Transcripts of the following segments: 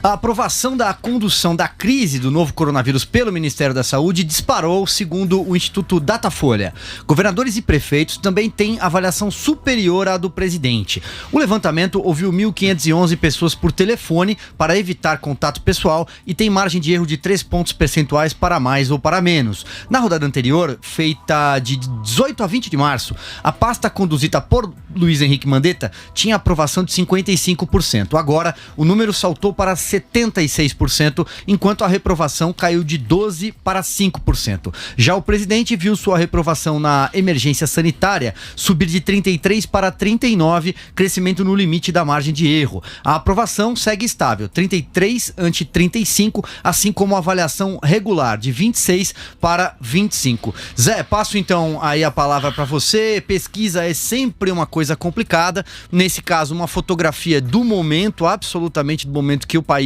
A aprovação da condução da crise do novo coronavírus pelo Ministério da Saúde disparou, segundo o Instituto Datafolha. Governadores e prefeitos também têm avaliação superior à do presidente. O levantamento ouviu 1.511 pessoas por telefone para evitar contato pessoal e tem margem de erro de 3 pontos percentuais para mais ou para menos. Na rodada anterior, feita de 18 a 20 de março, a pasta conduzida por Luiz Henrique Mandetta tinha aprovação de 55%. Agora, o número saltou para 76%, enquanto a reprovação caiu de 12% para 5%. Já o presidente viu sua reprovação na emergência sanitária subir de 33% para 39%, crescimento no limite da margem de erro. A aprovação segue estável, 33% ante 35%, assim como a avaliação regular, de 26% para 25%. Zé, passo então aí a palavra para você. Pesquisa é sempre uma coisa complicada. Nesse caso, uma fotografia do momento, absolutamente do momento que o país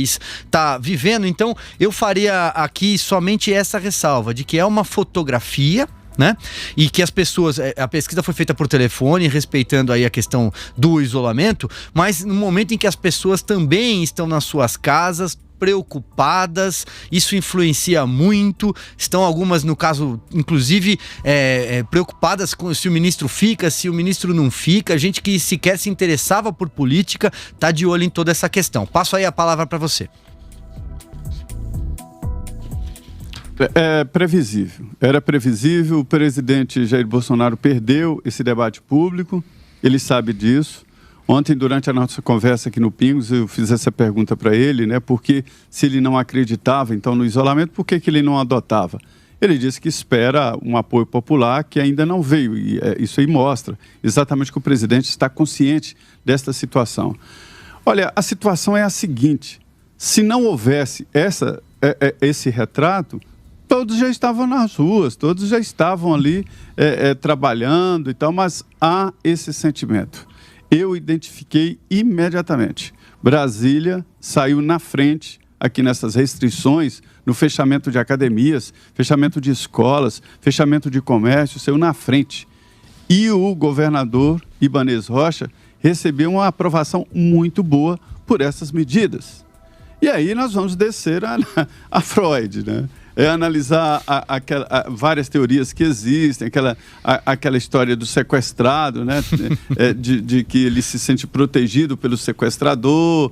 está vivendo. Então, eu faria aqui somente essa ressalva, de que é uma fotografia, né? E que as pessoas, a pesquisa foi feita por telefone, respeitando aí a questão do isolamento, mas no momento em que as pessoas também estão nas suas casas, preocupadas, isso influencia muito. Estão algumas, no caso, inclusive, preocupadas com se o ministro fica, se o ministro não fica. Gente que sequer se interessava por política está de olho em toda essa questão. Passo aí a palavra para você. É previsível. Era previsível. O presidente Jair Bolsonaro perdeu esse debate público. Ele sabe disso. Ontem, durante a nossa conversa aqui no Pingos, eu fiz essa pergunta para ele, né? Porque se ele não acreditava, então, no isolamento, por que ele não adotava? Ele disse que espera um apoio popular que ainda não veio. E isso aí mostra exatamente que o presidente está consciente desta situação. Olha, a situação é a seguinte: se não houvesse esse retrato, todos já estavam nas ruas, todos já estavam ali trabalhando e tal, mas há esse sentimento. Eu identifiquei imediatamente. Brasília saiu na frente aqui nessas restrições, no fechamento de academias, fechamento de escolas, fechamento de comércio, saiu na frente. E o governador Ibanez Rocha recebeu uma aprovação muito boa por essas medidas. E aí nós vamos descer a Freud, né? Analisar várias teorias que existem, aquela história do sequestrado, né? De que ele se sente protegido pelo sequestrador.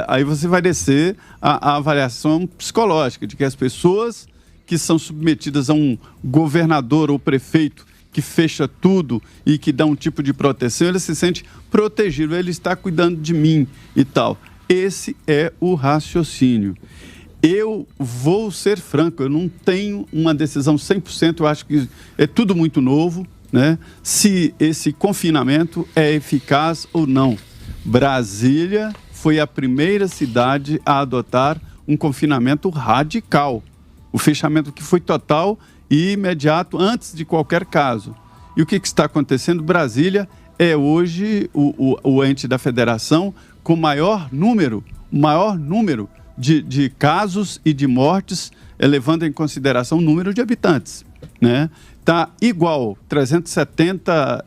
Aí você vai descer a avaliação psicológica de que as pessoas que são submetidas a um governador ou prefeito que fecha tudo e que dá um tipo de proteção, ele se sente protegido, ele está cuidando de mim e tal. Esse é o raciocínio. Eu vou ser franco, eu não tenho uma decisão 100%, eu acho que é tudo muito novo, né? Se esse confinamento é eficaz ou não. Brasília foi a primeira cidade a adotar um confinamento radical. O fechamento que foi total e imediato antes de qualquer caso. E o que está acontecendo? Brasília é hoje o ente da federação com maior número de casos e de mortes, levando em consideração o número de habitantes, né? Está igual, 370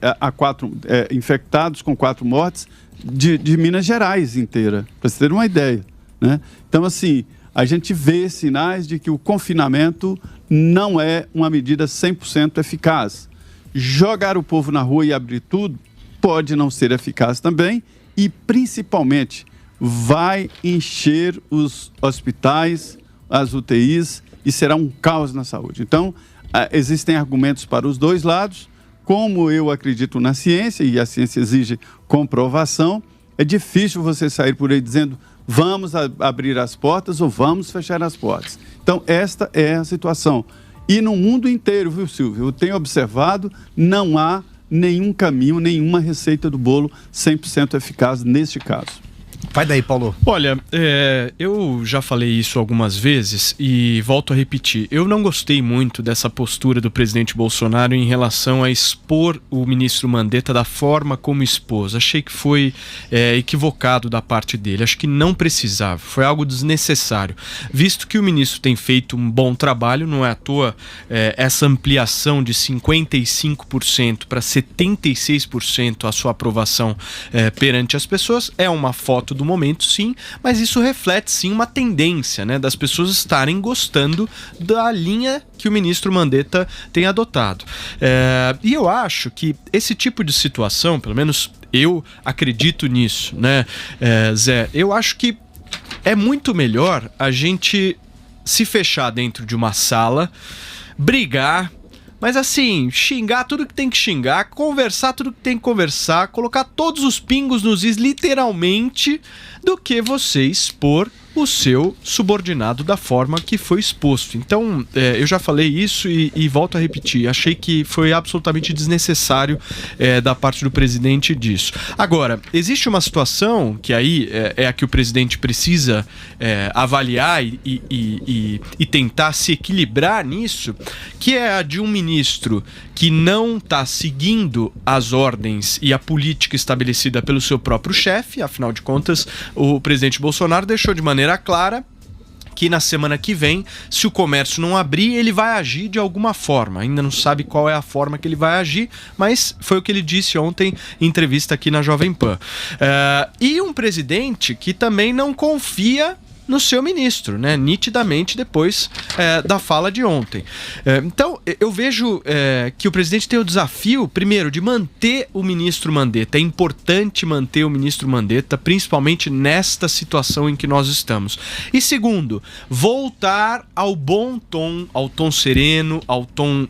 infectados com 4 mortes de Minas Gerais inteira, para você ter uma ideia, né? Então, assim, a gente vê sinais de que o confinamento não é uma medida 100% eficaz. Jogar o povo na rua e abrir tudo pode não ser eficaz também e, principalmente, vai encher os hospitais, as UTIs, e será um caos na saúde. Então, existem argumentos para os dois lados. Como eu acredito na ciência, e a ciência exige comprovação, é difícil você sair por aí dizendo vamos abrir as portas ou vamos fechar as portas. Então, esta é a situação. E no mundo inteiro, viu, Silvio? Eu tenho observado, não há nenhum caminho, nenhuma receita do bolo 100% eficaz neste caso. Vai daí, Paulo. Olha, eu já falei isso algumas vezes e volto a repetir. Eu não gostei muito dessa postura do presidente Bolsonaro em relação a expor o ministro Mandetta da forma como expôs. Achei que foi equivocado da parte dele. Acho que não precisava. Foi algo desnecessário. Visto que o ministro tem feito um bom trabalho, não é à toa essa ampliação de 55% para 76% a sua aprovação perante as pessoas é uma foto do momento, sim, mas isso reflete sim uma tendência, né, das pessoas estarem gostando da linha que o ministro Mandetta tem adotado. E eu acho que esse tipo de situação, pelo menos eu acredito nisso, né, Zé, eu acho que é muito melhor a gente se fechar dentro de uma sala, brigar, mas assim, xingar tudo que tem que xingar, conversar tudo que tem que conversar, colocar todos os pingos nos is, literalmente, do que você expor o seu subordinado da forma que foi exposto. Então, eu já falei isso e volto a repetir. Achei que foi absolutamente desnecessário da parte do presidente disso. Agora, existe uma situação que aí é a que o presidente precisa avaliar e tentar se equilibrar nisso, que é a de um ministro que não está seguindo as ordens e a política estabelecida pelo seu próprio chefe. Afinal de contas, o presidente Bolsonaro deixou de maneira clara que na semana que vem, se o comércio não abrir, ele vai agir de alguma forma. Ainda não sabe qual é a forma que ele vai agir, mas foi o que ele disse ontem em entrevista aqui na Jovem Pan. E um presidente que também não confia no seu ministro, né? Nitidamente depois da fala de ontem. Então, eu vejo que o presidente tem o desafio, primeiro, de manter o ministro Mandetta. É importante manter o ministro Mandetta, principalmente nesta situação em que nós estamos. E segundo, voltar ao bom tom, ao tom sereno, ao tom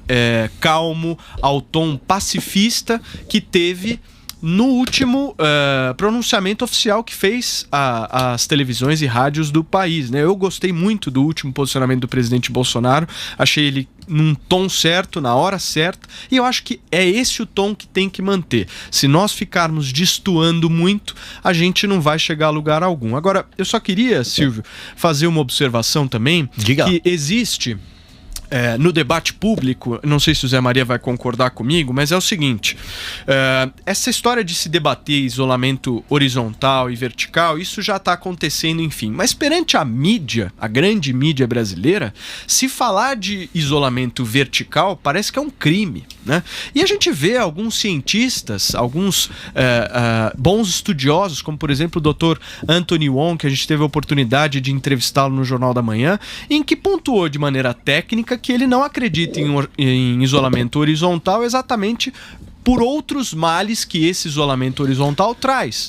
calmo, ao tom pacifista que teve no último pronunciamento oficial que fez às televisões e rádios do país, né? Eu gostei muito do último posicionamento do presidente Bolsonaro, achei ele num tom certo, na hora certa, e eu acho que é esse o tom que tem que manter. Se nós ficarmos destoando muito, a gente não vai chegar a lugar algum. Agora, eu só queria, Silvio, fazer uma observação também. Diga. Que existe no debate público, não sei se o Zé Maria vai concordar comigo, mas é o seguinte, essa história de se debater isolamento horizontal e vertical, isso já está acontecendo, enfim, mas perante a mídia, a grande mídia brasileira, se falar de isolamento vertical parece que é um crime, né? E a gente vê alguns cientistas, alguns bons estudiosos, como por exemplo o Dr. Anthony Wong, que a gente teve a oportunidade de entrevistá-lo no Jornal da Manhã, em que pontuou de maneira técnica que ele não acredita em isolamento horizontal exatamente por outros males que esse isolamento horizontal traz,